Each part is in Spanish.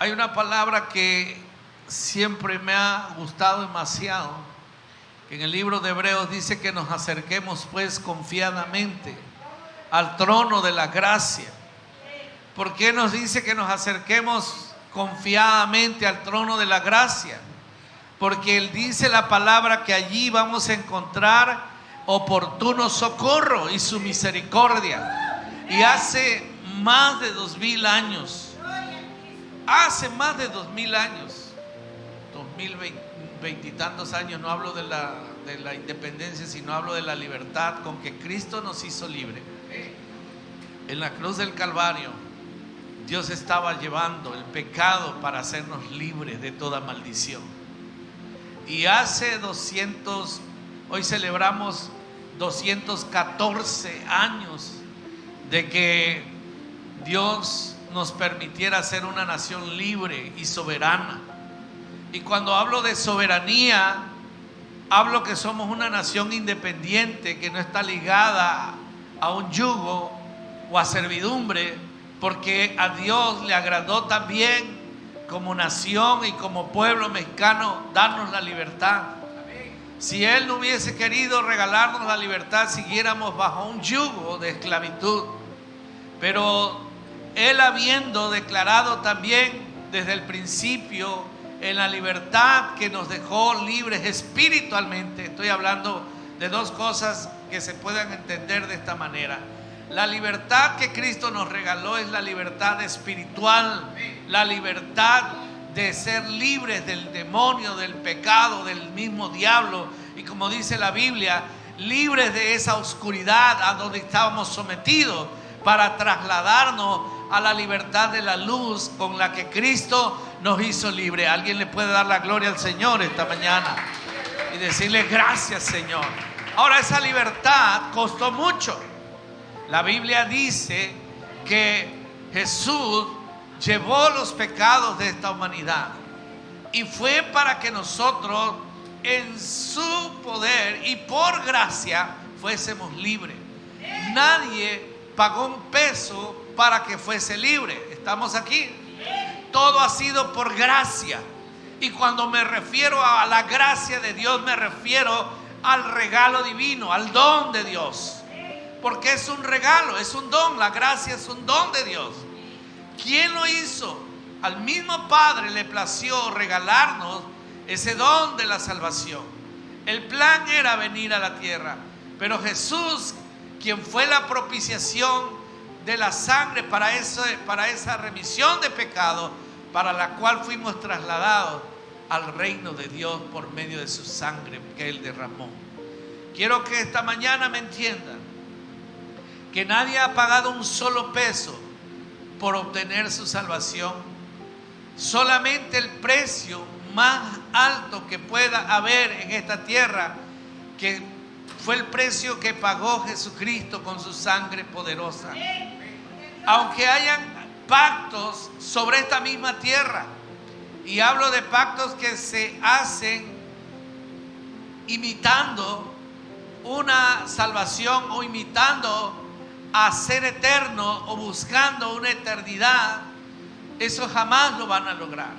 Hay una palabra que siempre me ha gustado demasiado, que en el libro de Hebreos dice que nos acerquemos pues confiadamente al trono de la gracia. ¿Por qué nos dice que nos acerquemos confiadamente al trono de la gracia? Porque Él dice la palabra que allí vamos a encontrar oportuno socorro y su misericordia. Y hace más de 2000 años, hace más de 2000 años, 2020 y tantos años, no hablo de la independencia, sino hablo de la libertad con que Cristo nos hizo libre. En la cruz del Calvario, Dios estaba llevando el pecado para hacernos libres de toda maldición. Y hace hoy celebramos 214 años de que Dios nos permitiera ser una nación libre y soberana. Y cuando hablo de soberanía, hablo que somos una nación independiente que no está ligada a un yugo o a servidumbre, porque a Dios le agradó también como nación y como pueblo mexicano darnos la libertad. Si Él no hubiese querido regalarnos la libertad, siguiéramos bajo un yugo de esclavitud. Pero Él, habiendo declarado también desde el principio en la libertad que nos dejó libres espiritualmente, estoy hablando de dos cosas que se puedan entender de esta manera. La libertad que Cristo nos regaló es la libertad espiritual, la libertad de ser libres del demonio, del pecado, del mismo diablo, y como dice la Biblia, libres de esa oscuridad a donde estábamos sometidos, para trasladarnos a la libertad de la luz con la que Cristo nos hizo libre. ¿Alguien le puede dar la gloria al Señor esta mañana y decirle gracias, Señor? Ahora, esa libertad costó mucho. La Biblia dice que Jesús llevó los pecados de esta humanidad y fue para que nosotros en su poder y por gracia fuésemos libres. Nadie pagó un peso para que fuese libre. ¿Estamos aquí? Todo ha sido por gracia. Y cuando me refiero a la gracia de Dios, me refiero al regalo divino, al don de Dios. Porque es un regalo, es un don. La gracia es un don de Dios. ¿Quién lo hizo? Al mismo Padre le plació regalarnos ese don de la salvación. El plan era venir a la tierra, pero Jesús, quien fue la propiciación de la sangre para esa remisión de pecado, para la cual fuimos trasladados al reino de Dios por medio de su sangre que Él derramó. Quiero que esta mañana me entiendan que nadie ha pagado un solo peso por obtener su salvación. Solamente el precio más alto que pueda haber en esta tierra, que fue el precio que pagó Jesucristo con su sangre poderosa. Aunque hayan pactos sobre esta misma tierra, y hablo de pactos que se hacen imitando una salvación o imitando a ser eterno o buscando una eternidad, eso jamás lo van a lograr.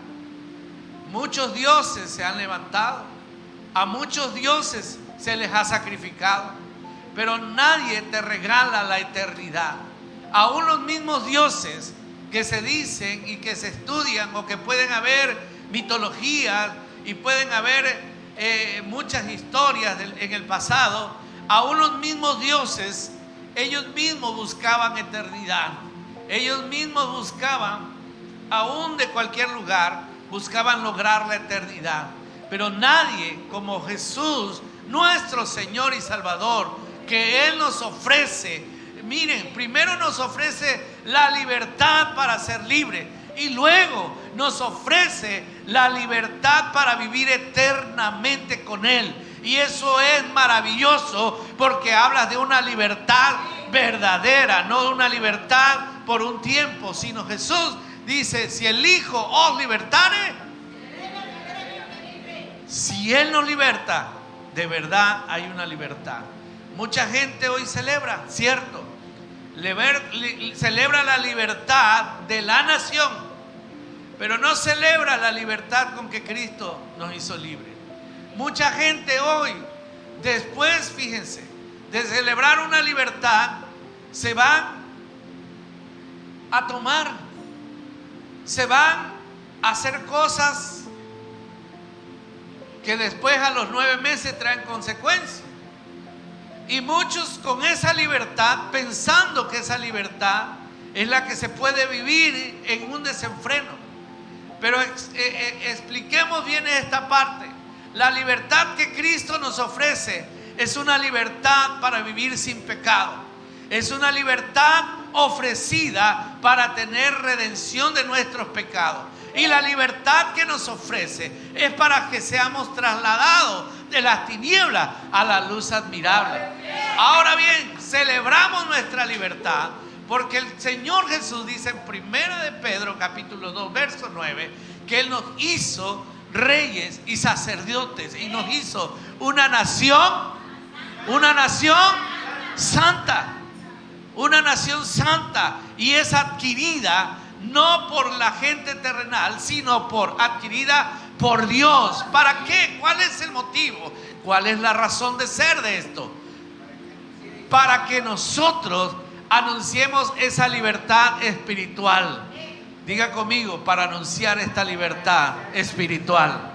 Muchos dioses se han levantado, a muchos dioses se les ha sacrificado, pero nadie te regala la eternidad. Aún los mismos dioses que se dicen y que se estudian, o que pueden haber mitologías y pueden haber muchas historias en el pasado, aún los mismos dioses, ellos mismos buscaban eternidad. Ellos mismos buscaban, aún de cualquier lugar, buscaban lograr la eternidad. Pero nadie como Jesús, nuestro Señor y Salvador, que Él nos ofrece. Miren, primero nos ofrece la libertad para ser libre, y luego nos ofrece la libertad para vivir eternamente con Él. Y eso es maravilloso, porque habla de una libertad verdadera, no una libertad por un tiempo, sino Jesús dice: si el Hijo os libertare, si Él nos liberta, de verdad hay una libertad. Mucha gente hoy celebra, ¿cierto? Celebra la libertad de la nación, pero no celebra la libertad con que Cristo nos hizo libres. Mucha gente hoy, después, fíjense, de celebrar una libertad, se van a tomar, se van a hacer cosas que después a los 9 meses traen consecuencias. Y muchos con esa libertad, pensando que esa libertad es la que se puede vivir en un desenfreno. Pero expliquemos bien esta parte. La libertad que Cristo nos ofrece es una libertad para vivir sin pecado. Es una libertad ofrecida para tener redención de nuestros pecados. Y la libertad que nos ofrece es para que seamos trasladados de las tinieblas a la luz admirable. Ahora bien, celebramos nuestra libertad porque el Señor Jesús dice en 1 de Pedro capítulo 2 verso 9 que Él nos hizo reyes y sacerdotes y nos hizo una nación santa, una nación santa, y es adquirida no por la gente terrenal, sino adquirida por Dios. ¿Para qué? ¿Cuál es el motivo? ¿Cuál es la razón de ser de esto? Para que nosotros anunciemos esa libertad espiritual. Diga conmigo, para anunciar esta libertad espiritual.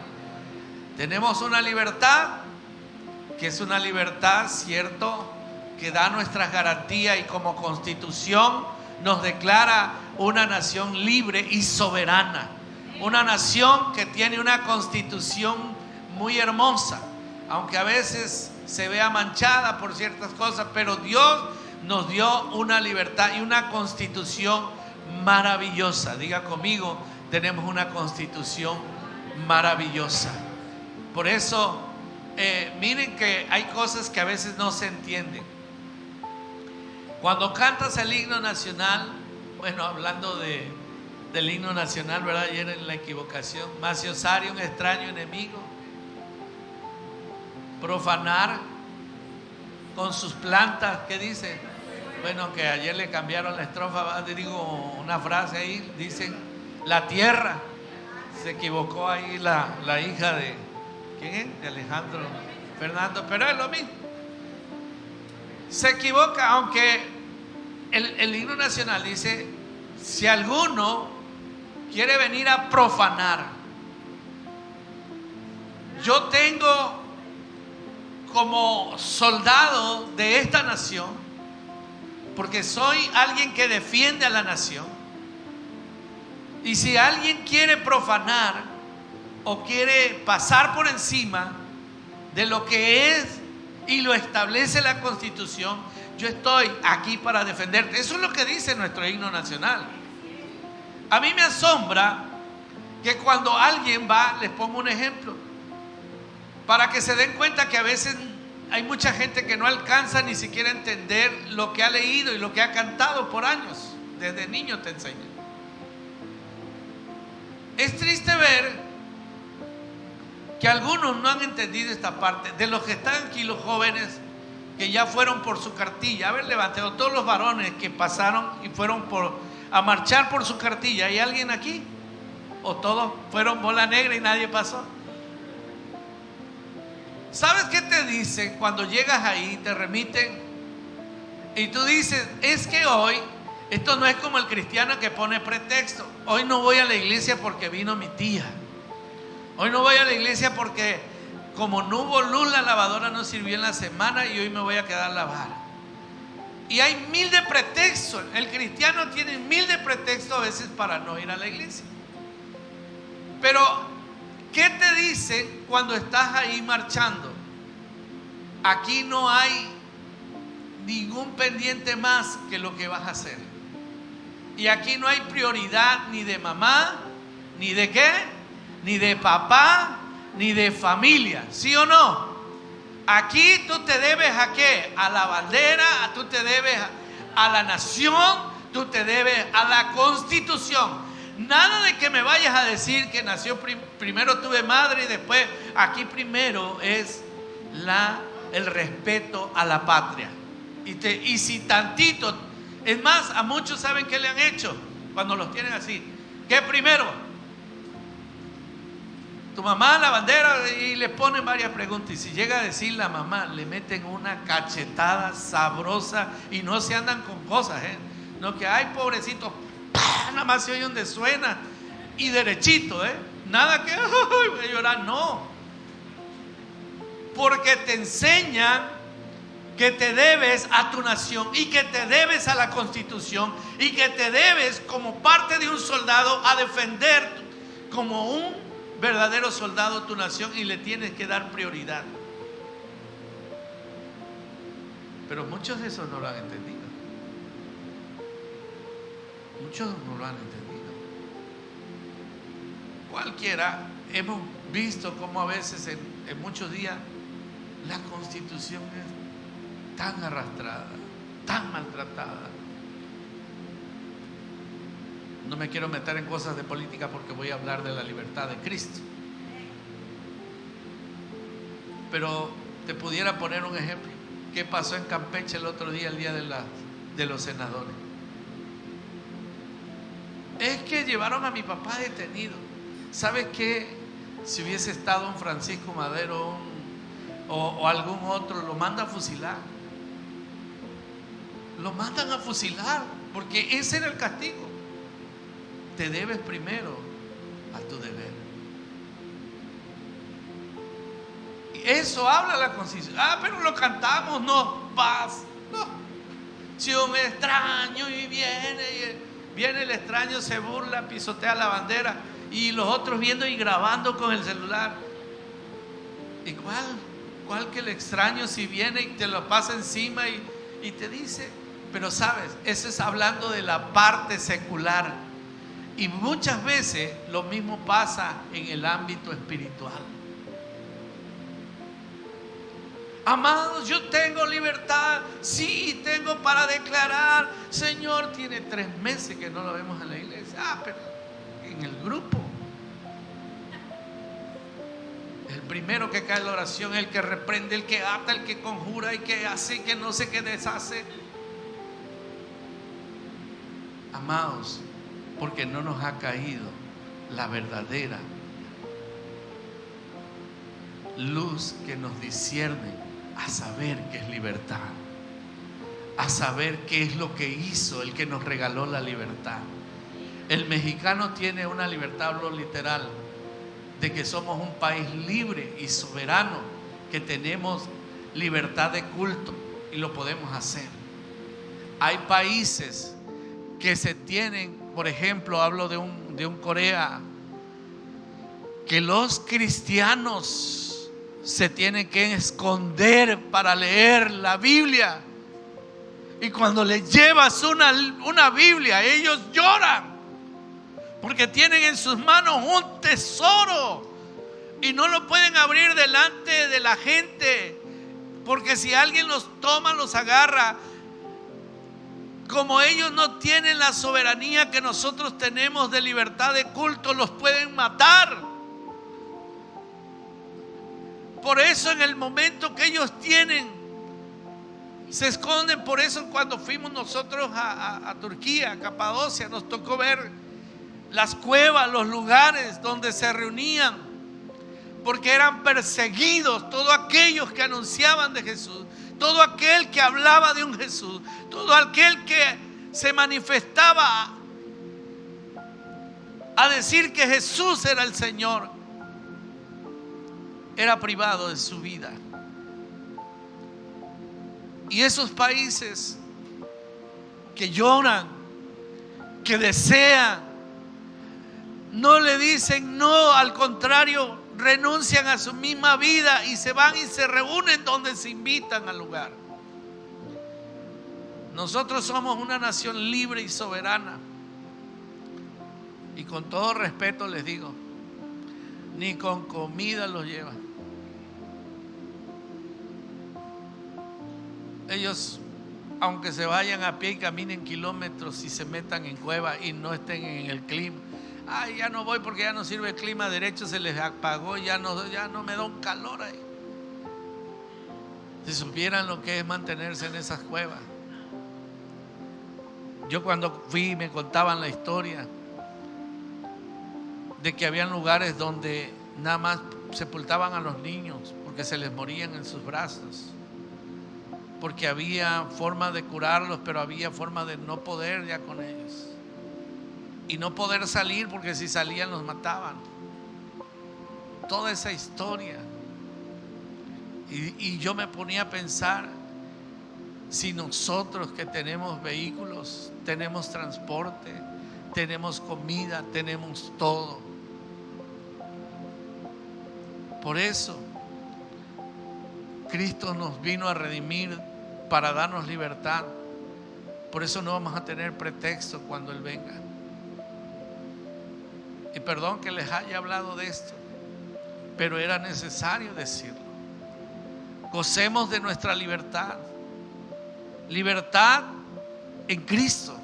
Tenemos una libertad que es una libertad, cierto, que da nuestras garantías y como constitución nos declara una nación libre y soberana. Una nación que tiene una constitución muy hermosa, aunque a veces se vea manchada por ciertas cosas, pero Dios nos dio una libertad y una constitución maravillosa. Diga conmigo, tenemos una constitución maravillosa. Por eso, miren que hay cosas que a veces no se entienden. Cuando cantas el himno nacional, bueno, hablando del himno nacional, ¿verdad? Ayer en la equivocación, maciosare un extraño enemigo, profanar con sus plantas, ¿qué dice? Bueno, que ayer le cambiaron la estrofa, digo una frase ahí, dicen la tierra. Se equivocó ahí la hija de, ¿quién es? De Alejandro Fernando, pero es lo mismo. Se equivoca, aunque el himno nacional dice, si alguno quiere venir a profanar, yo tengo como soldado de esta nación, porque soy alguien que defiende a la nación, y si alguien quiere profanar o quiere pasar por encima de lo que es y lo establece la Constitución, yo estoy aquí para defenderte. Eso es lo que dice nuestro himno nacional. A mí me asombra que cuando alguien va, les pongo un ejemplo, para que se den cuenta que a veces hay mucha gente que no alcanza ni siquiera a entender lo que ha leído y lo que ha cantado por años. Desde niño te enseñan. Es triste ver que algunos no han entendido esta parte. De los que están aquí, los jóvenes que ya fueron por su cartilla, a ver, levanteo todos los varones que pasaron y fueron a marchar por su cartilla. ¿Hay alguien aquí? ¿O todos fueron bola negra y nadie pasó? ¿Sabes qué te dicen cuando llegas ahí? Te remiten y tú dices, es que hoy esto no es como el cristiano que pone pretexto. Hoy no voy a la iglesia porque vino mi tía. Hoy no voy a la iglesia porque como no hubo luz, la lavadora no sirvió en la semana y hoy me voy a quedar a lavar. Y hay 1000 de pretextos. El cristiano tiene 1000 de pretextos a veces para no ir a la iglesia. Pero ¿qué te dicen cuando estás ahí marchando? Aquí no hay ningún pendiente más que lo que vas a hacer. Y aquí no hay prioridad ni de mamá, ni de qué, ni de papá, ni de familia. ¿Sí o no? Aquí tú te debes ¿a qué? A la bandera, tú te debes a la nación, tú te debes a la Constitución. Nada de que me vayas a decir que nació primero tuve madre y después aquí primero es el respeto a la patria. Y si tantito, es más, a muchos saben qué le han hecho cuando los tienen así. ¿Qué primero? tu mamá la bandera, y le ponen varias preguntas. Y si llega a decir la mamá, le meten una cachetada sabrosa y no se andan con cosas, no que ay pobrecito, ¡pah! Nada más se oye donde suena y derechito, nada que ay, voy a llorar, no, porque te enseñan que te debes a tu nación y que te debes a la Constitución y que te debes como parte de un soldado a defender como un verdadero soldado tu nación y le tienes que dar prioridad. Pero muchos de esos no lo han entendido. Muchos no lo han entendido. Cualquiera, hemos visto cómo a veces en muchos días la Constitución es tan arrastrada, tan maltratada. No me quiero meter en cosas de política porque voy a hablar de la libertad de Cristo. Pero te pudiera poner un ejemplo. ¿Qué pasó en Campeche el otro día, el día de los senadores? Es que llevaron a mi papá detenido. ¿Sabes qué? Si hubiese estado un Francisco Madero o algún otro, lo manda a fusilar. Lo mandan a fusilar porque ese era el castigo. Te debes primero a tu deber. Y eso habla la Constitución. Pero lo cantamos, no, paz, no. Si un extraño y viene el extraño, se burla, pisotea la bandera y los otros viendo y grabando con el celular. ¿Y cuál que el extraño si viene y te lo pasa encima y te dice? Pero sabes, eso es hablando de la parte secular. Y muchas veces lo mismo pasa en el ámbito espiritual. Amados, yo tengo libertad, sí, tengo para declarar. Señor, tiene 3 meses que no lo vemos en la iglesia. Pero en el grupo, el primero que cae en la oración, el que reprende, el que ata, el que conjura, el que hace, que no sé qué deshace. Amados, porque no nos ha caído la verdadera luz que nos discierne a saber qué es libertad, a saber qué es lo que hizo el que nos regaló la libertad. El mexicano tiene una libertad, hablo literal, de que somos un país libre y soberano, que tenemos libertad de culto y lo podemos hacer. Hay países que se tienen, por ejemplo, hablo de un Corea, que los cristianos se tienen que esconder para leer la Biblia. Y cuando les llevas una Biblia, ellos lloran porque tienen en sus manos un tesoro y no lo pueden abrir delante de la gente, porque si alguien los toma, los agarra. Como ellos no tienen la soberanía que nosotros tenemos de libertad de culto, los pueden matar. Por eso en el momento que ellos tienen, se esconden. Por eso cuando fuimos nosotros a Turquía, a Capadocia, nos tocó ver las cuevas, los lugares donde se reunían, porque eran perseguidos todos aquellos que anunciaban de Jesús, todo aquel que hablaba de un Jesús, todo aquel que se manifestaba a decir que Jesús era el Señor, era privado de su vida. Y esos países que lloran, que desean, no le dicen no, al contrario, renuncian a su misma vida y se van y se reúnen donde se invitan al lugar. Nosotros somos una nación libre y soberana. Y con todo respeto les digo, ni con comida los llevan. Ellos, aunque se vayan a pie y caminen kilómetros y se metan en cuevas y no estén en el clima. Ay, ya no voy porque ya no sirve el clima derecho, se les apagó, ya no me da un calor ahí. Si supieran lo que es mantenerse en esas cuevas. Yo cuando fui me contaban la historia de que habían lugares donde nada más sepultaban a los niños porque se les morían en sus brazos, porque había forma de curarlos, pero había forma de no poder ya con ellos, y no poder salir porque si salían los mataban. Toda esa historia. Y yo me ponía a pensar, si nosotros que tenemos vehículos, tenemos transporte, tenemos comida, tenemos todo. Por eso Cristo nos vino a redimir para darnos libertad. Por eso no vamos a tener pretexto cuando Él venga. Y perdón que les haya hablado de esto, pero era necesario decirlo. Gocemos de nuestra libertad. Libertad en Cristo.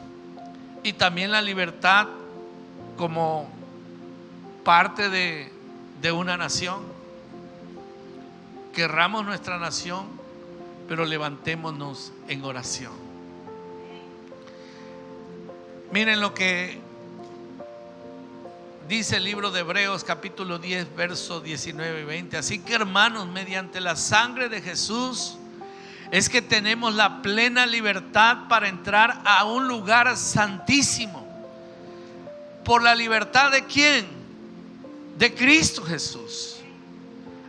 Y también la libertad como parte de una nación. Querramos nuestra nación, pero levantémonos en oración. Miren lo que dice el libro de Hebreos capítulo 10 versos 19 y 20. Así que, hermanos, mediante la sangre de Jesús es que tenemos la plena libertad para entrar a un lugar santísimo. ¿Por la libertad de quién? De Cristo Jesús.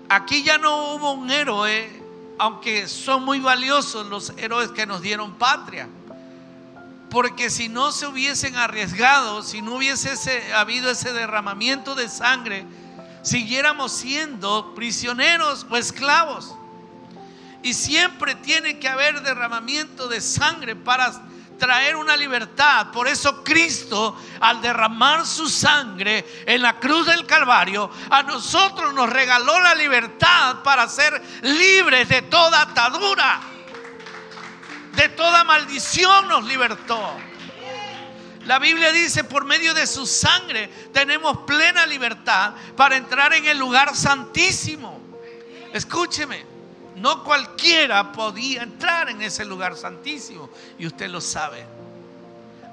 Aquí ya no hubo un héroe, aunque son muy valiosos los héroes que nos dieron patria, porque si no se hubiesen arriesgado, si no hubiese habido ese derramamiento de sangre, siguiéramos siendo prisioneros o esclavos. Y siempre tiene que haber derramamiento de sangre para traer una libertad. Por eso Cristo, al derramar su sangre en la cruz del Calvario, a nosotros nos regaló la libertad para ser libres de toda atadura, de toda maldición. Nos libertó. La Biblia dice: por medio de su sangre tenemos plena libertad para entrar en el lugar santísimo. Escúcheme, no cualquiera podía entrar en ese lugar santísimo, y usted lo sabe.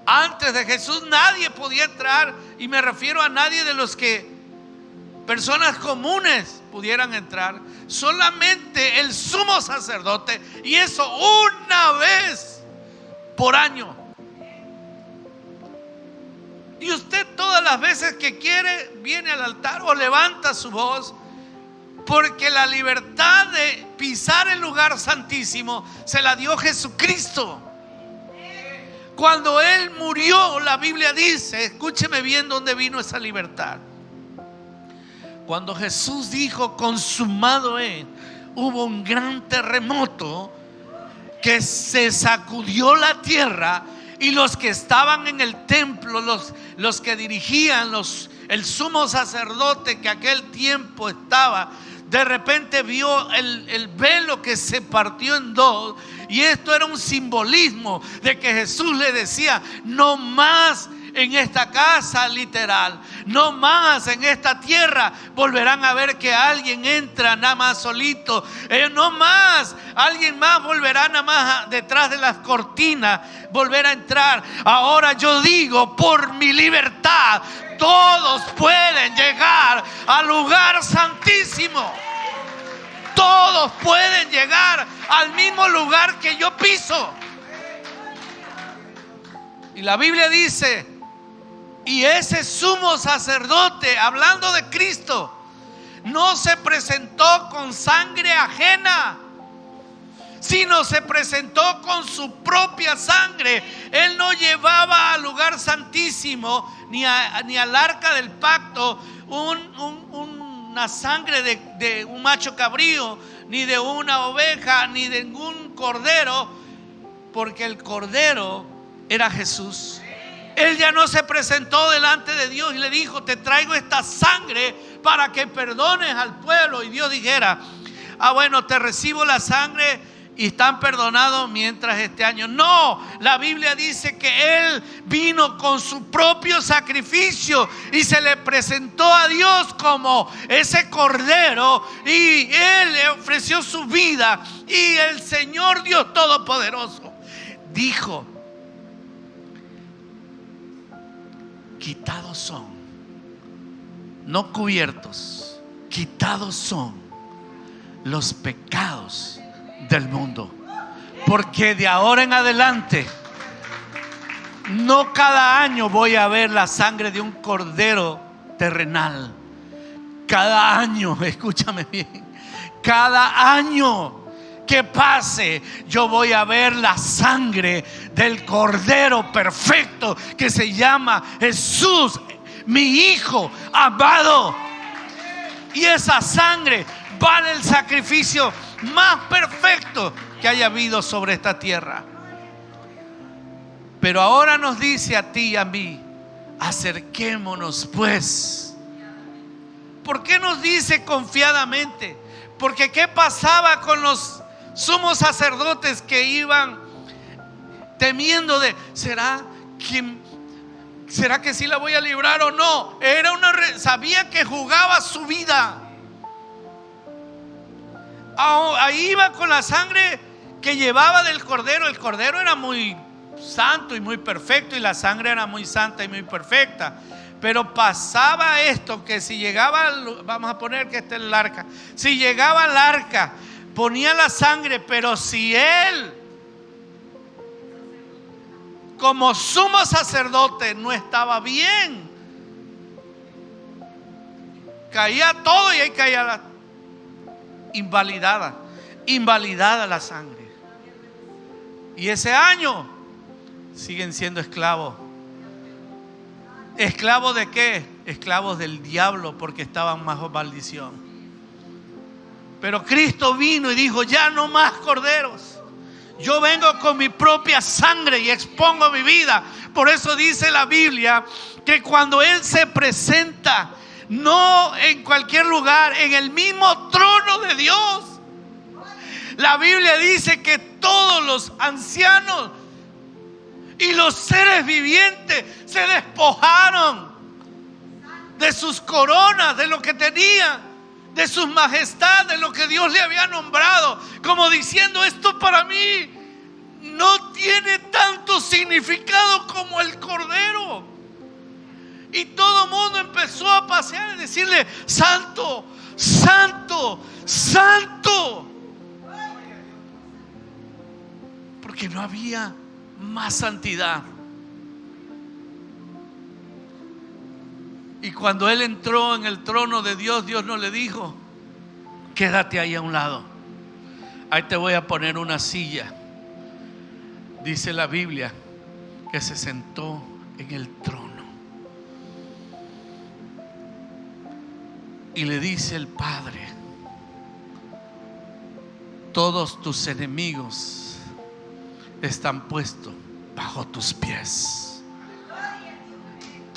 Antes de Jesús nadie podía entrar, y me refiero a nadie de los que personas comunes pudieran entrar. Solamente el sumo sacerdote, y eso una vez por año. Y usted todas las veces que quiere viene al altar o levanta su voz, porque la libertad de pisar el lugar santísimo se la dio Jesucristo. Cuando Él murió, la Biblia dice, escúcheme bien dónde vino esa libertad. Cuando Jesús dijo: consumado es, hubo un gran terremoto que se sacudió la tierra, y los que estaban en el templo, los que dirigían, el sumo sacerdote que aquel tiempo estaba, de repente vio el velo que se partió en dos. Y esto era un simbolismo de que Jesús le decía: no más en esta casa, literal, no más en esta tierra volverán a ver que alguien entra nada más solito, no más alguien más volverá nada más detrás de las cortinas volver a entrar. Ahora yo digo, por mi libertad todos pueden llegar al lugar santísimo. Todos pueden llegar al mismo lugar que yo piso. Y la Biblia dice: y ese sumo sacerdote, hablando de Cristo, no se presentó con sangre ajena, sino se presentó con su propia sangre. Él no llevaba al lugar santísimo ni al arca del pacto una sangre de un macho cabrío, ni de una oveja, ni de ningún cordero, porque el cordero era Jesús. Él ya no se presentó delante de Dios y le dijo: te traigo esta sangre para que perdones al pueblo. Y Dios dijera: ah, bueno, te recibo la sangre y están perdonados mientras este año. No, la Biblia dice que Él vino con su propio sacrificio y se le presentó a Dios como ese cordero, y Él le ofreció su vida. Y el Señor Dios Todopoderoso dijo: quitados son, no cubiertos, quitados son los pecados del mundo. Porque de ahora en adelante, no cada año voy a ver la sangre de un cordero terrenal. Cada año, escúchame bien, cada año que pase, yo voy a ver la sangre del cordero perfecto que se llama Jesús, mi Hijo amado. Y esa sangre vale el sacrificio más perfecto que haya habido sobre esta tierra. Pero ahora nos dice a ti y a mí: acerquémonos pues. ¿Por qué nos dice confiadamente? Porque ¿qué pasaba con los sumos sacerdotes que iban temiendo de ¿será que sí la voy a librar o no? Sabía que jugaba su vida. Ahí iba con la sangre que llevaba del cordero. El cordero era muy santo y muy perfecto, y la sangre era muy santa y muy perfecta. Pero pasaba esto, que si llegaba, vamos a poner que esté en el arca, si llegaba al arca, ponía la sangre, pero si él como sumo sacerdote no estaba bien, caía todo, y ahí caía invalidada la sangre. Y ese año siguen siendo esclavos. ¿Esclavos de qué? Esclavos del diablo, porque estaban bajo maldición. Pero Cristo vino y dijo: ya no más corderos. Yo vengo con mi propia sangre y expongo mi vida. Por eso dice la Biblia que cuando Él se presenta, no en cualquier lugar, en el mismo trono de Dios, la Biblia dice que todos los ancianos y los seres vivientes se despojaron de sus coronas, de lo que tenían, de sus majestades, de lo que Dios le había nombrado, como diciendo: esto para mí no tiene tanto significado como el cordero. Y todo el mundo empezó a pasear y decirle: santo, santo, santo. Porque no había más santidad. Y cuando él entró en el trono de Dios, Dios no le dijo: quédate ahí a un lado, ahí te voy a poner una silla. Dice la Biblia que se sentó en el trono. Y le dice el Padre: todos tus enemigos están puestos bajo tus pies.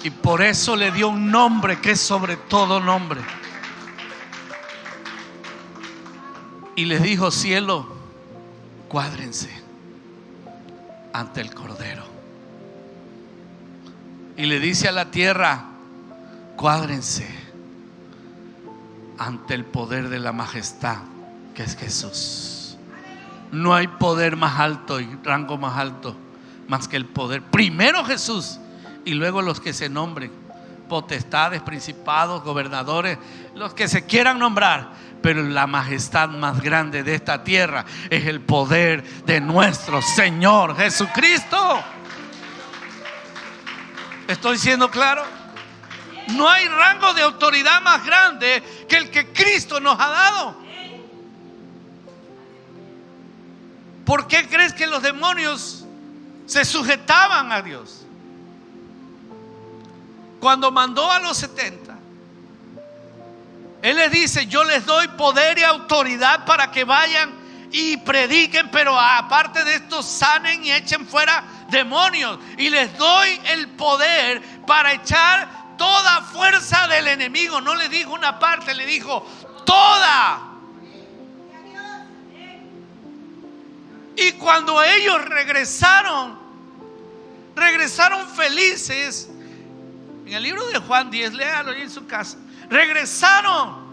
Y por eso le dio un nombre que es sobre todo nombre. Y les dijo: cielo, cuádrense ante el Cordero. Y le dice a la tierra: cuádrense ante el poder de la majestad, que es Jesús. No hay poder más alto y rango más alto más que el poder. Primero Jesús, y luego los que se nombren: potestades, principados, gobernadores, los que se quieran nombrar. Pero la majestad más grande de esta tierra es el poder de nuestro Señor Jesucristo. ¿Estoy siendo claro? No hay rango de autoridad más grande que el que Cristo nos ha dado. ¿Por qué crees que los demonios se sujetaban a Dios? Cuando mandó a los 70, Él les dice: yo les doy poder y autoridad para que vayan y prediquen, pero aparte de esto, sanen y echen fuera demonios. Y les doy el poder para echar toda fuerza del enemigo. No le dijo una parte, le dijo toda. Y cuando ellos regresaron felices. En el libro de Juan 10, léalo ahí en su casa. Regresaron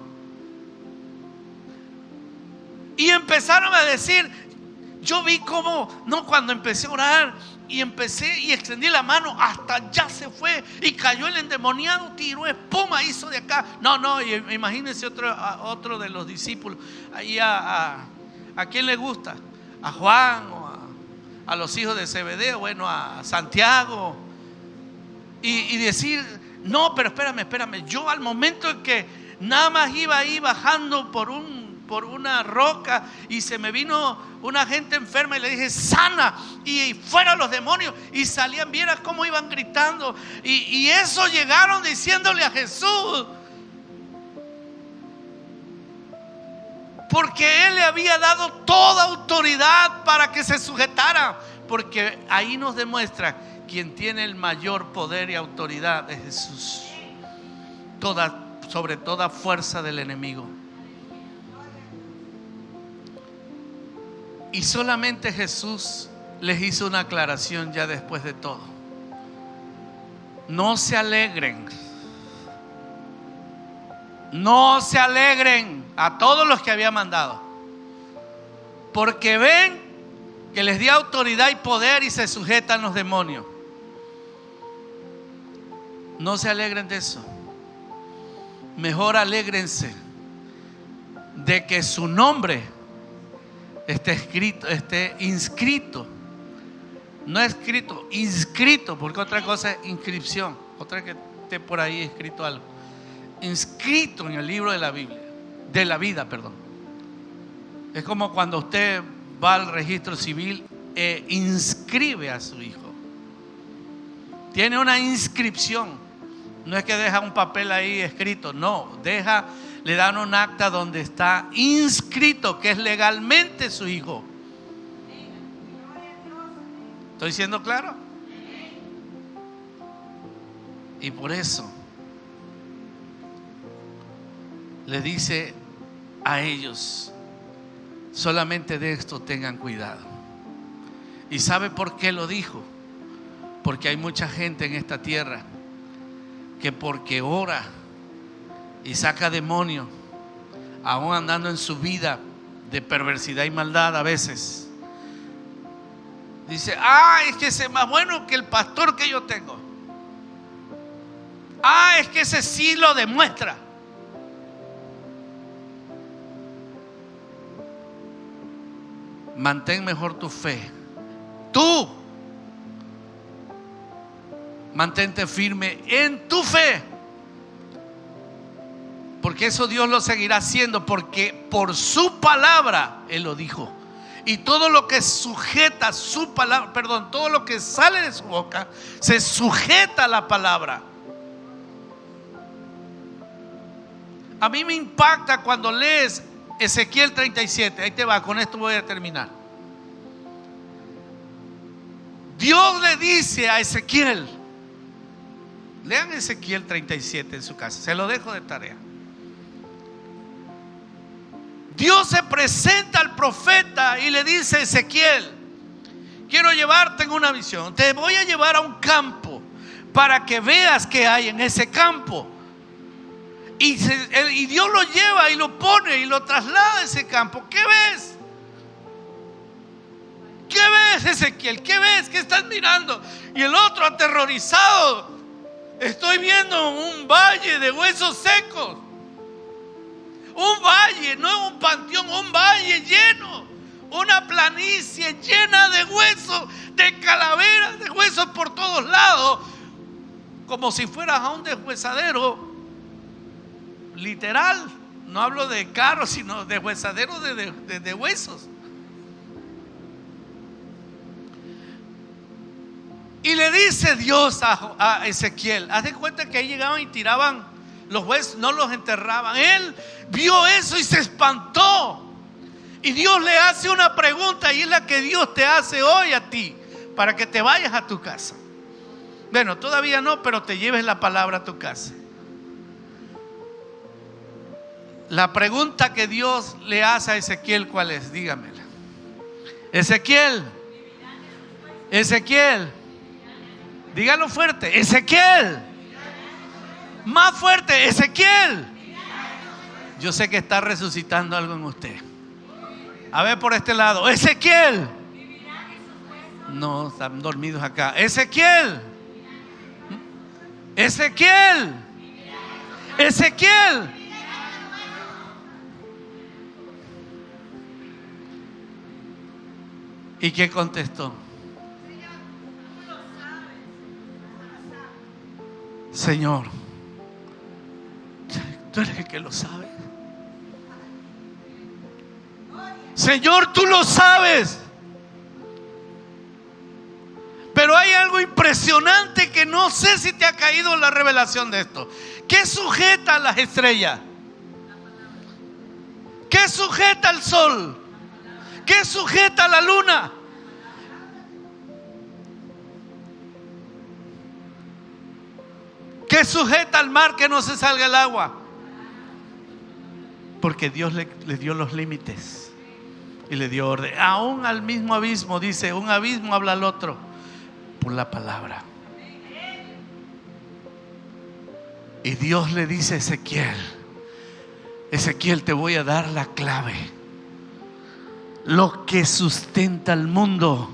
y empezaron a decir: yo vi cómo, no, cuando empecé a orar, Y empecé y extendí la mano, hasta allá se fue y cayó el endemoniado, tiró espuma, hizo de acá. No, imagínense otro de los discípulos. Ahí ¿a quién le gusta? A Juan o a los hijos de Zebedeo, bueno, a Santiago. Y decir, no, pero espérame. Yo al momento en que nada más iba ahí bajando por una roca y se me vino una gente enferma y le dije, sana, y fuera los demonios, y salían, vieras cómo iban gritando, y eso llegaron diciéndole a Jesús, porque Él le había dado toda autoridad para que se sujetara, porque ahí nos demuestra quien tiene el mayor poder y autoridad es Jesús, sobre toda fuerza del enemigo. Y solamente Jesús les hizo una aclaración ya después de todo. No se alegren. No se alegren a todos los que había mandado, porque ven que les dio autoridad y poder y se sujetan los demonios. No se alegren de eso. Mejor alégrense de que su nombre esté inscrito, no escrito, inscrito, porque otra cosa es inscripción, otra que esté por ahí escrito algo, inscrito en el libro de la Biblia, de la vida, perdón. Es como cuando usted va al registro civil e inscribe a su hijo. Tiene una inscripción, no es que deja un papel ahí escrito, no, le dan un acta donde está inscrito que es legalmente su hijo. ¿Estoy siendo claro? Y por eso le dice a ellos, solamente de esto tengan cuidado. ¿Y sabe por qué lo dijo? Porque hay mucha gente en esta tierra que porque ora y saca demonios, aún andando en su vida de perversidad y maldad a veces, dice, es que ese es más bueno que el pastor que yo tengo. Es que ese sí lo demuestra. Mantén mejor tu fe. Tú mantente firme en tu fe, porque eso Dios lo seguirá haciendo, porque por su palabra Él lo dijo. Y todo lo que sujeta su palabra, todo lo que sale de su boca se sujeta a la palabra. A mí me impacta cuando lees Ezequiel 37. Ahí te va, con esto voy a terminar. Dios le dice a Ezequiel, lean Ezequiel 37 en su casa, se lo dejo de tarea. Dios se presenta al profeta y le dice a Ezequiel, quiero llevarte en una visión, te voy a llevar a un campo para que veas qué hay en ese campo. Y Dios lo lleva y lo pone y lo traslada a ese campo. ¿Qué ves? ¿Qué ves, Ezequiel? ¿Qué ves? ¿Qué estás mirando? Y el otro aterrorizado, estoy viendo un valle de huesos secos. Un valle, no es un panteón, un valle lleno, una planicie llena de huesos, de calaveras, de huesos por todos lados, como si fueras a un deshuesadero literal. No hablo de carro, sino de huesadero de huesos. Y le dice Dios a Ezequiel, haz de cuenta que ahí llegaban y tiraban los huesos, no los enterraban. Él vio eso y se espantó. Y Dios le hace una pregunta, y es la que Dios te hace hoy a ti, para que te vayas a tu casa. Bueno, todavía no, pero te lleves la palabra a tu casa. La pregunta que Dios le hace a Ezequiel, ¿cuál es? Dígamela. Ezequiel, dígalo fuerte. Ezequiel, más fuerte. Ezequiel. Yo sé que está resucitando algo en usted. A ver por este lado. Ezequiel. No, están dormidos acá. Ezequiel. Ezequiel. Ezequiel. ¿Y qué contestó? Señor, tú eres el que lo sabe. Señor, tú lo sabes. Pero hay algo impresionante que no sé si te ha caído la revelación de esto. ¿Qué sujeta a las estrellas? ¿Qué sujeta al sol? ¿Qué sujeta a la luna? ¿Qué sujeta al mar que no se salga el agua? Porque Dios le dio los límites y le dio orden. Aún al mismo abismo, dice, un abismo habla al otro por la palabra. Y Dios le dice a Ezequiel: Ezequiel, te voy a dar la clave. Lo que sustenta el mundo,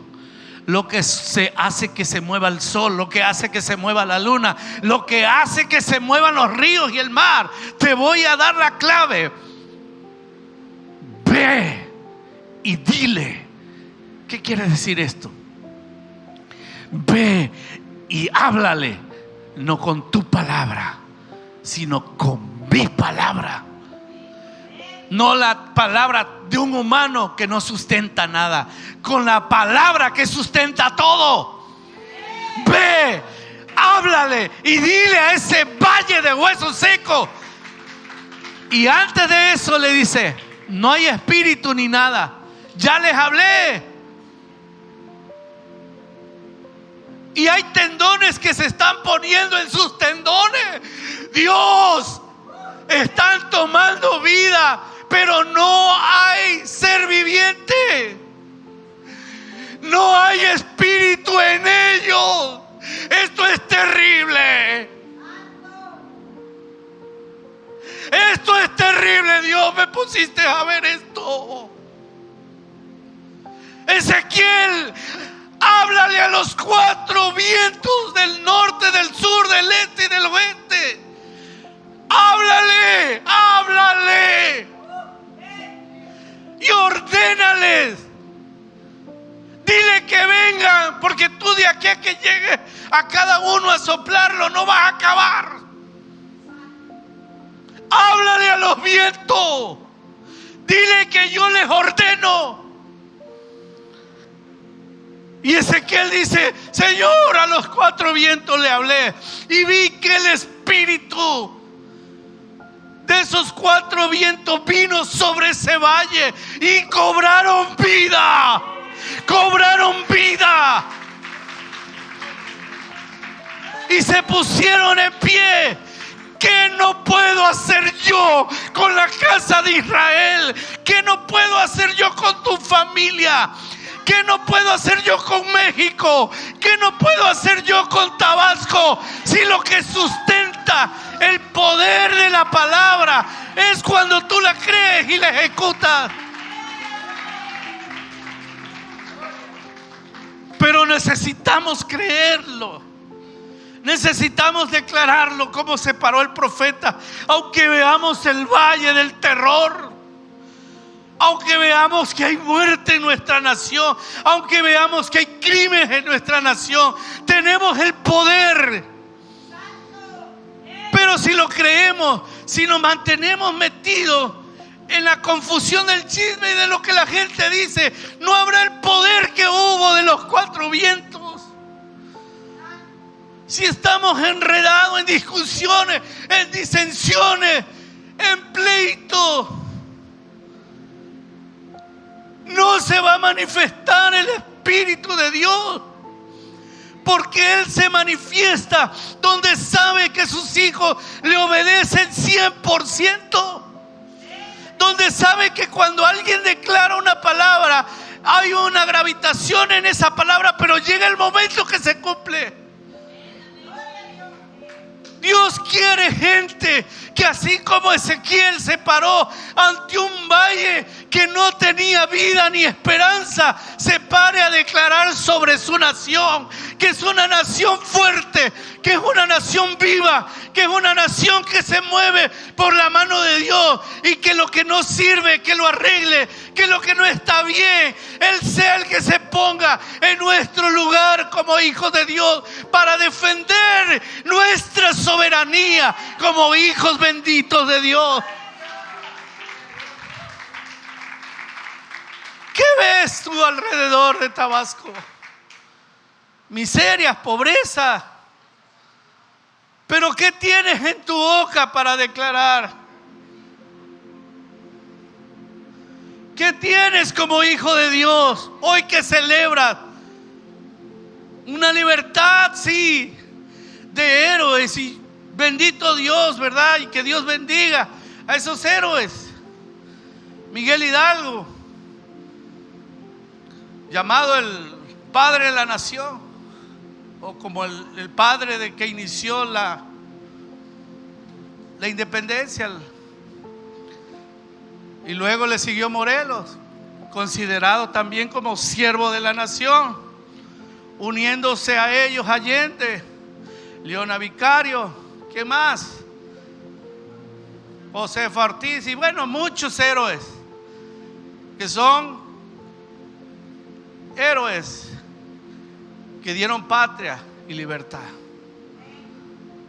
lo que se hace que se mueva el sol, lo que hace que se mueva la luna, lo que hace que se muevan los ríos y el mar, te voy a dar la clave. Ve y dile. ¿Qué quiere decir esto? Ve y háblale, no con tu palabra, sino con mi palabra. No la palabra de un humano que no sustenta nada, con la palabra que sustenta todo. Ve, háblale y dile a ese valle de huesos secos. Y antes de eso le dice: no hay espíritu ni nada, ya les hablé. Y hay tendones que se están poniendo en sus tendones. Dios, están tomando vida, pero no hay ser viviente. No hay espíritu en ellos. Esto es terrible. Esto es terrible. Dios, me pusiste a ver esto. Ezequiel, háblale a los 4 vientos del norte, del sur, del este y del oeste. Háblale, háblale y ordénales. Dile que vengan, porque tú de aquí a que llegue a cada uno a soplarlo no vas a acabar. Háblale a los vientos. Dile que yo les ordeno. Y Ezequiel dice: Señor, a los 4 vientos le hablé y vi que el espíritu de esos 4 vientos vino sobre ese valle y cobraron vida. Cobraron vida. Y se pusieron en pie. ¿Qué no puedo hacer yo con la casa de Israel? ¿Qué no puedo hacer yo con tu familia? ¿Qué no puedo hacer yo con México? ¿Qué no puedo hacer yo con Tabasco? Si lo que sustenta el poder de la palabra es cuando tú la crees y la ejecutas. Pero necesitamos creerlo. Necesitamos declararlo como se paró el profeta. Aunque veamos el valle del terror, aunque veamos que hay muerte en nuestra nación, aunque veamos que hay crímenes en nuestra nación, tenemos el poder. Pero si lo creemos, si nos mantenemos metidos en la confusión del chisme y de lo que la gente dice, no habrá el poder que hubo de los 4 vientos. Si estamos enredados en discusiones, en disensiones, en pleitos, no se va a manifestar el Espíritu de Dios. Porque Él se manifiesta donde sabe que sus hijos le obedecen 100%. Donde sabe que cuando alguien declara una palabra, hay una gravitación en esa palabra, pero llega el momento que se cumple. Dios quiere gente que así como Ezequiel se paró ante un valle que no tenía vida ni esperanza, se pare a declarar sobre su nación, que es una nación fuerte, que es una nación viva, que es una nación que se mueve por la mano de Dios, y que lo que no sirve, que lo arregle, que lo que no está bien, Él sea el que se ponga en nuestro lugar como hijos de Dios para defender nuestra soberanía como hijos benditos de Dios. ¿Qué ves tú alrededor de Tabasco? Miserias, pobreza. Pero ¿qué tienes en tu boca para declarar? ¿Qué tienes como hijo de Dios hoy que celebras? Una libertad, sí, de héroes, y bendito Dios, ¿verdad? Y que Dios bendiga a esos héroes. Miguel Hidalgo, llamado el padre de la nación, o como el padre de que inició la independencia. Y luego le siguió Morelos, considerado también como siervo de la nación, uniéndose a ellos Allende, Leona Vicario, ¿qué más? Josefa Ortiz, y bueno, muchos héroes que son héroes que dieron patria y libertad,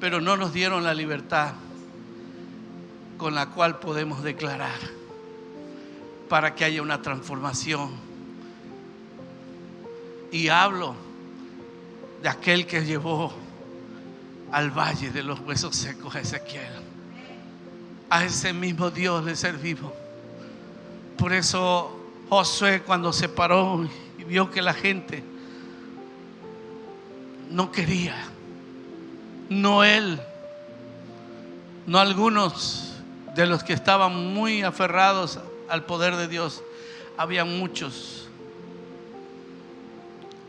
pero no nos dieron la libertad con la cual podemos declarar para que haya una transformación. Y hablo de aquel que llevó al valle de los huesos secos a Ezequiel. A ese mismo Dios le servimos. Por eso Josué, cuando se paró y vio que la gente no quería, no él, no algunos de los que estaban muy aferrados al poder de Dios, había muchos.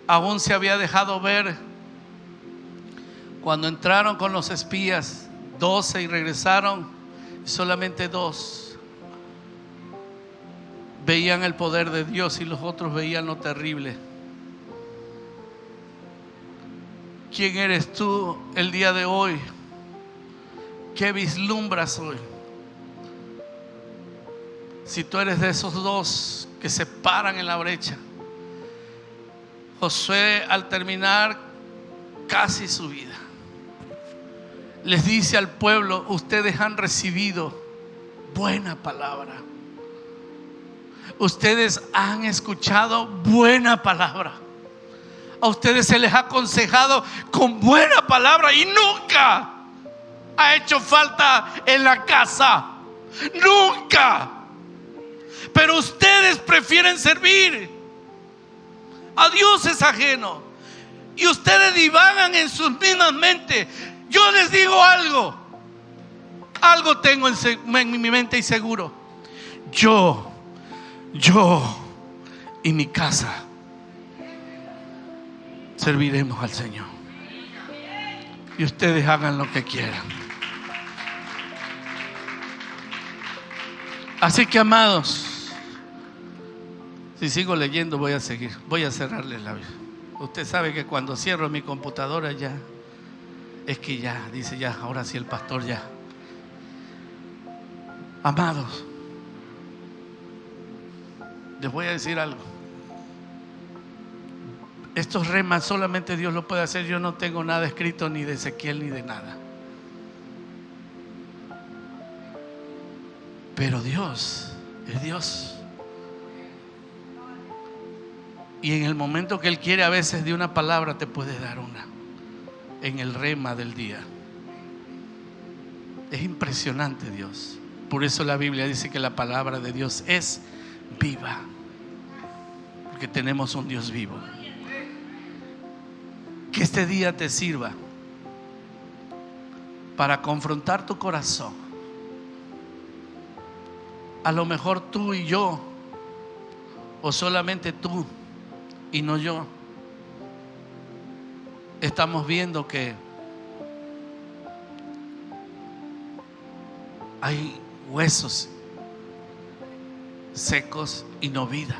Aún se había dejado ver cuando entraron con los espías, 12, y regresaron, solamente 2 veían el poder de Dios y los otros veían lo terrible. ¿Quién eres tú el día de hoy? ¿Qué vislumbras hoy? Si tú eres de esos 2 que se paran en la brecha. Josué, al terminar casi su vida, les dice al pueblo: ustedes han recibido buena palabra, ustedes han escuchado buena palabra, a ustedes se les ha aconsejado con buena palabra, y nunca ha hecho falta en la casa, nunca. Pero ustedes prefieren servir a dioses ajenos, y ustedes divagan en sus mismas mentes. Yo les digo algo tengo en mi mente y seguro: yo y mi casa serviremos al Señor, y ustedes hagan lo que quieran. Así que, amados, si sigo leyendo voy a cerrarles la vida. Usted sabe que cuando cierro mi computadora ya es que ya dice, ya, ahora sí el pastor ya. Amados, les voy a decir algo. Estos remas solamente Dios lo puede hacer. Yo no tengo nada escrito, ni de Ezequiel ni de nada. Pero Dios es Dios. Y en el momento que Él quiere, a veces de una palabra te puede dar una, en el rema del día. Es impresionante Dios. Por eso la Biblia dice que la palabra de Dios es viva, porque tenemos un Dios vivo. Que este día te sirva para confrontar tu corazón. A lo mejor tú y yo, o solamente tú y no yo, estamos viendo que hay huesos secos y no vida.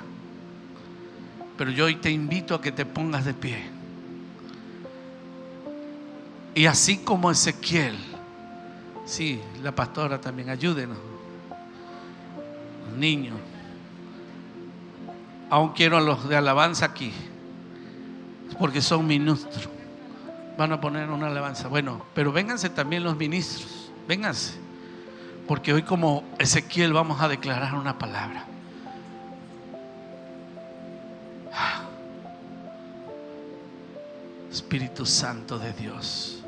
Pero yo hoy te invito a que te pongas de pie. Y así como Ezequiel, sí, la pastora también, ayúdenos, los niños. Aún quiero a los de alabanza aquí, porque son ministros. Van a poner una alabanza. Bueno, pero vénganse también los ministros. Vénganse. Porque hoy, como Ezequiel, vamos a declarar una palabra. Espíritu Santo de Dios,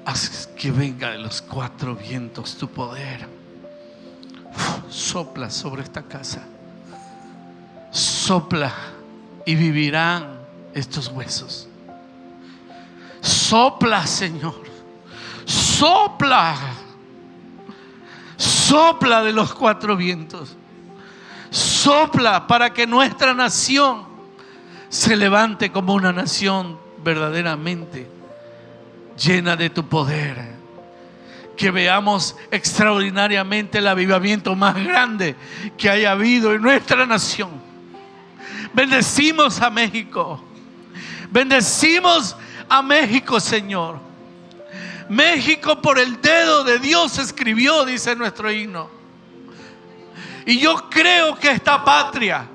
haz que venga de los cuatro vientos tu poder. Sopla sobre esta casa. Sopla y vivirán estos huesos. Sopla, Señor. Sopla. Sopla de los cuatro vientos. Sopla para que nuestra nación se levante como una nación verdaderamente llena de tu poder. Que veamos extraordinariamente el avivamiento más grande que haya habido en nuestra nación. Bendecimos a México. Bendecimos a México, Señor. México por el dedo de Dios escribió, dice nuestro himno. Y yo creo que esta patria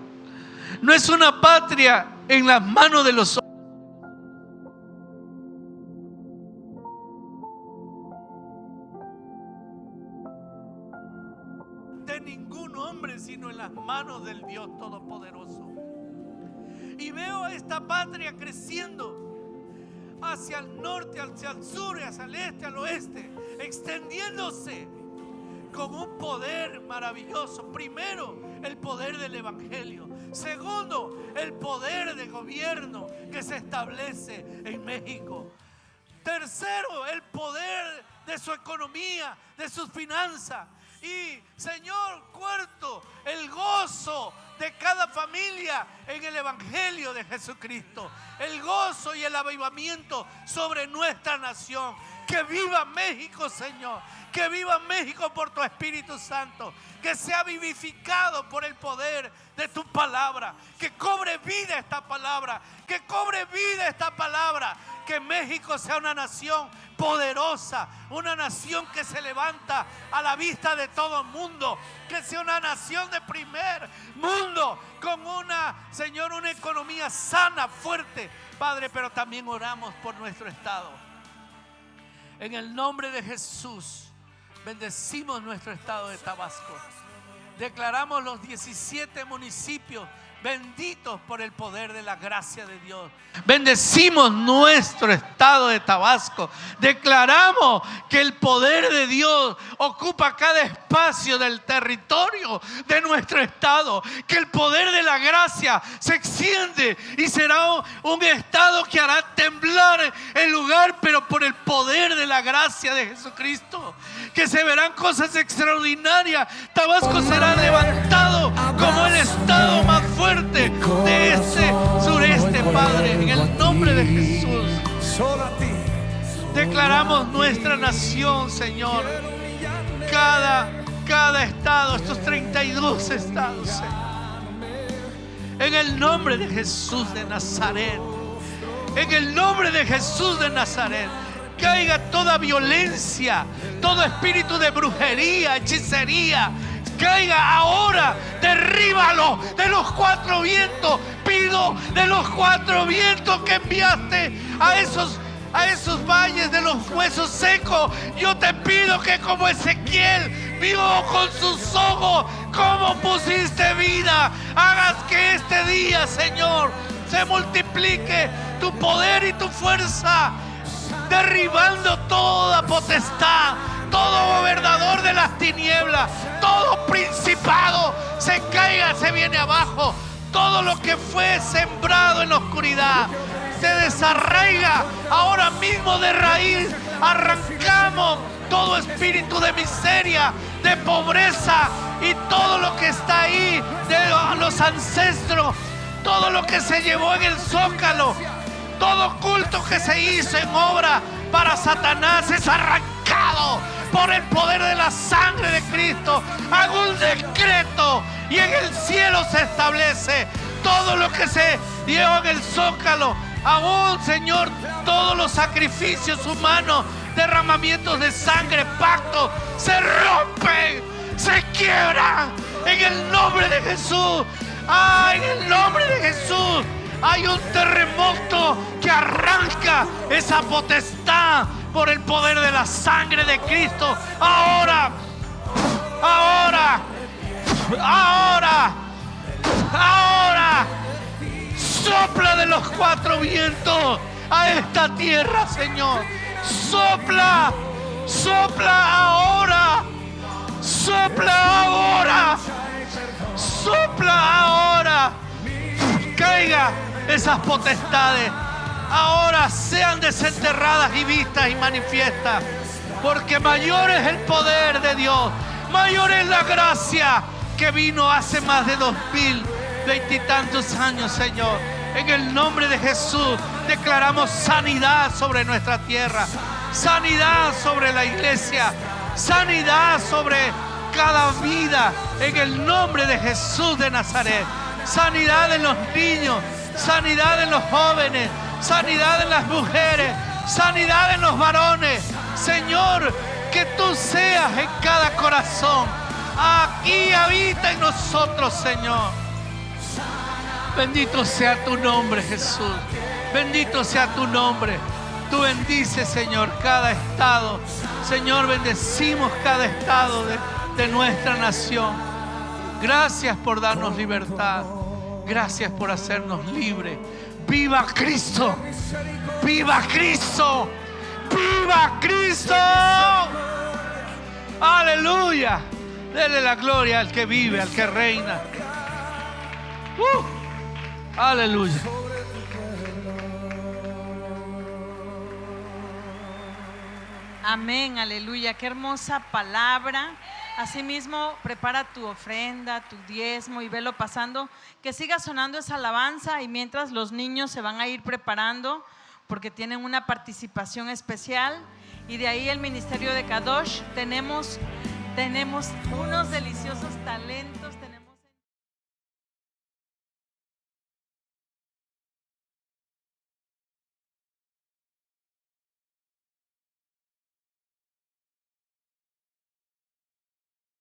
no es una patria en las manos de los hombres, de ningún hombre, sino en las manos del Dios Todopoderoso. Y veo a esta patria creciendo hacia el norte, hacia el sur, hacia el este, al oeste, extendiéndose con un poder maravilloso. Primero, el poder del evangelio. Segundo, el poder de gobierno que se establece en México. Tercero, el poder de su economía, de sus finanzas. Y, Señor, cuarto, el gozo de cada familia en el evangelio de Jesucristo. El gozo y el avivamiento sobre nuestra nación. Que viva México, Señor. Que viva México por tu Espíritu Santo. Que sea vivificado por el poder de tu palabra. Que cobre vida esta palabra. Que cobre vida esta palabra. Que México sea una nación poderosa, una nación que se levanta a la vista de todo el mundo, que sea una nación de primer mundo, con Señor, una economía sana, fuerte, Padre. Pero también oramos por nuestro estado. En el nombre de Jesús, bendecimos nuestro estado de Tabasco. Declaramos los 17 municipios benditos por el poder de la gracia de Dios. Bendecimos nuestro estado de Tabasco. Declaramos que el poder de Dios ocupa cada espacio del territorio de nuestro estado. Que el poder de la gracia se extiende y será un estado que hará temblar el lugar, pero por el poder de la gracia de Jesucristo. Que se verán cosas extraordinarias. Tabasco será levantado como el estado más fuerte de este sureste, Padre, en el nombre de Jesús. Declaramos nuestra nación, Señor, cada estado, estos 32 estados, Señor, en el nombre de Jesús de Nazaret. En el nombre de Jesús de Nazaret, caiga toda violencia, todo espíritu de brujería, hechicería. Caiga ahora, derríbalo de los cuatro vientos. Pido de los cuatro vientos que enviaste a esos valles de los huesos secos. Yo te pido que, como Ezequiel vio con sus ojos cómo pusiste vida, hagas que este día, Señor, se multiplique tu poder y tu fuerza, derribando toda potestad, todo gobernador de las tinieblas, todo principado se caiga, se viene abajo. Todo lo que fue sembrado en la oscuridad se desarraiga ahora mismo de raíz. Arrancamos todo espíritu de miseria, de pobreza y todo lo que está ahí de los ancestros, todo lo que se llevó en el zócalo, todo culto que se hizo en obra para Satanás es arrancado por el poder de la sangre de Cristo. Hago un decreto cielo y en el cielo se establece. Todo lo que se dio en el zócalo, aún, Señor, todos los sacrificios humanos, derramamientos de sangre, pactos, se rompen, se quiebran en el nombre de Jesús. En el nombre de Jesús hay un terremoto que arranca esa potestad por el poder de la sangre de Cristo. Ahora, ahora, ahora, ahora. Sopla de los cuatro vientos a esta tierra, Señor. Sopla, sopla ahora, sopla ahora, sopla ahora. Caiga esas potestades. Ahora sean desenterradas y vistas y manifiestas. Porque mayor es el poder de Dios, mayor es la gracia que vino hace más de 2020 y tantos años, Señor. En el nombre de Jesús declaramos sanidad sobre nuestra tierra, sanidad sobre la iglesia, sanidad sobre cada vida. En el nombre de Jesús de Nazaret, sanidad en los niños, sanidad en los jóvenes, sanidad en las mujeres, sanidad en los varones. Señor, que tú seas en cada corazón. Aquí habita en nosotros, Señor. Bendito sea tu nombre, Jesús. Bendito sea tu nombre. Tú bendices, Señor, cada estado. Señor, bendecimos cada estado de nuestra nación. Gracias por darnos libertad. Gracias por hacernos libres. ¡Viva Cristo! ¡Viva Cristo! ¡Viva Cristo! ¡Aleluya! Dele la gloria al que vive, al que reina. Aleluya. Amén, aleluya. Qué hermosa palabra. Asimismo, prepara tu ofrenda, tu diezmo y velo pasando. Que siga sonando esa alabanza y mientras los niños se van a ir preparando porque tienen una participación especial. Y de ahí el ministerio de Kadosh. Tenemos unos deliciosos talentos.